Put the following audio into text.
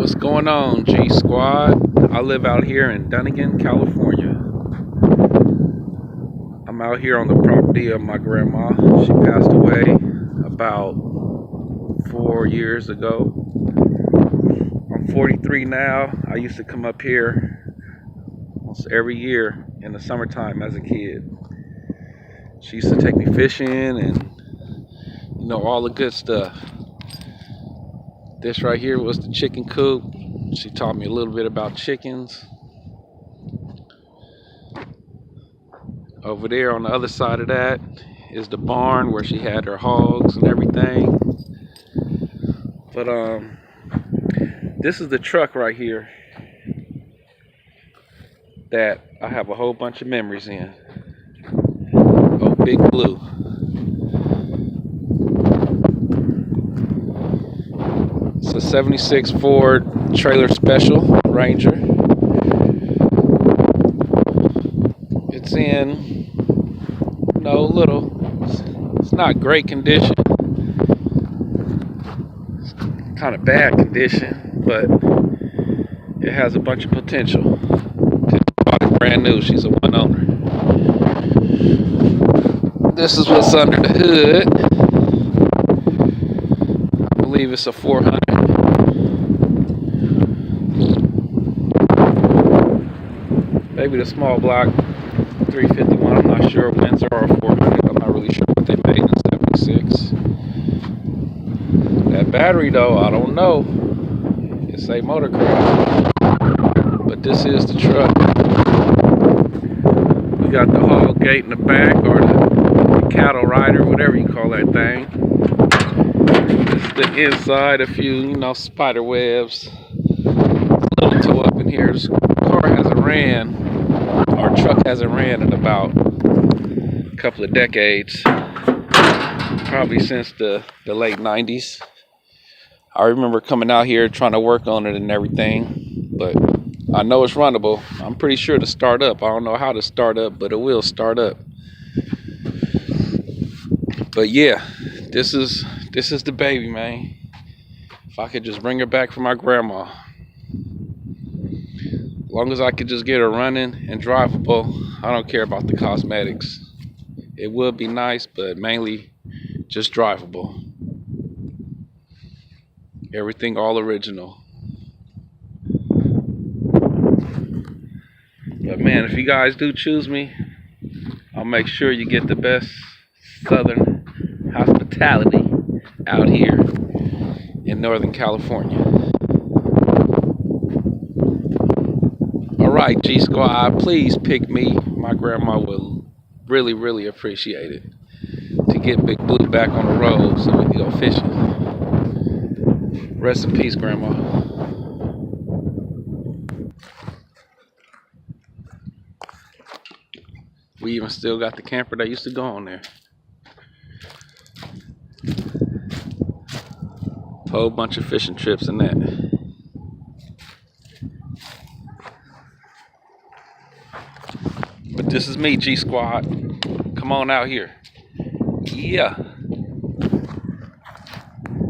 What's going on, G Squad? I live out here in Dunnigan, California. I'm out here on the property of my grandma. She passed away about 4 years ago. I'm 43 now. I used to come up here almost every year in the summertime as a kid. She used to take me fishing and all the good stuff. This right here was the chicken coop. She taught me a little bit about chickens. Over there on the other side of that is the barn where she had her hogs and everything. But this is the truck right here that I have a whole bunch of memories in. Oh, Big Blue. It's a 76 Ford Trailer Special Ranger. It's in it's not great condition. It's kind of bad condition, but it has a bunch of potential. Bought it brand new. She's a one owner. This is what's under the hood. I believe it's a 400. Maybe the small block 351. I'm not sure. Windsor or 400. I'm not really sure what they made in 76. That battery though, I don't know. It's a motocross. But this is the truck. We got the hog gate in the back, or the cattle rider, whatever you call that thing. This is the inside. A few, spider webs. A little toe up in here. This car hasn't ran. Our truck hasn't ran in about a couple of decades, probably since the late 90s. I remember coming out here trying to work on it and everything, but I know it's runnable. I'm pretty sure to start up. I don't know how to start up, but it will start up. But yeah, this is the baby, man. If I could just bring her back for my grandma. As long as I could just get her running and drivable, I don't care about the cosmetics. It would be nice, but mainly just drivable. Everything all original. But man, if you guys do choose me, I'll make sure you get the best southern hospitality out here in Northern California. Alright, G Squad, please pick me. My grandma will really, really appreciate it. To get Big Blue back on the road so we can go fishing. Rest in peace, Grandma. We even still got the camper that used to go on there. Whole bunch of fishing trips and that. But this is me, G Squad. Come on out here. Yeah.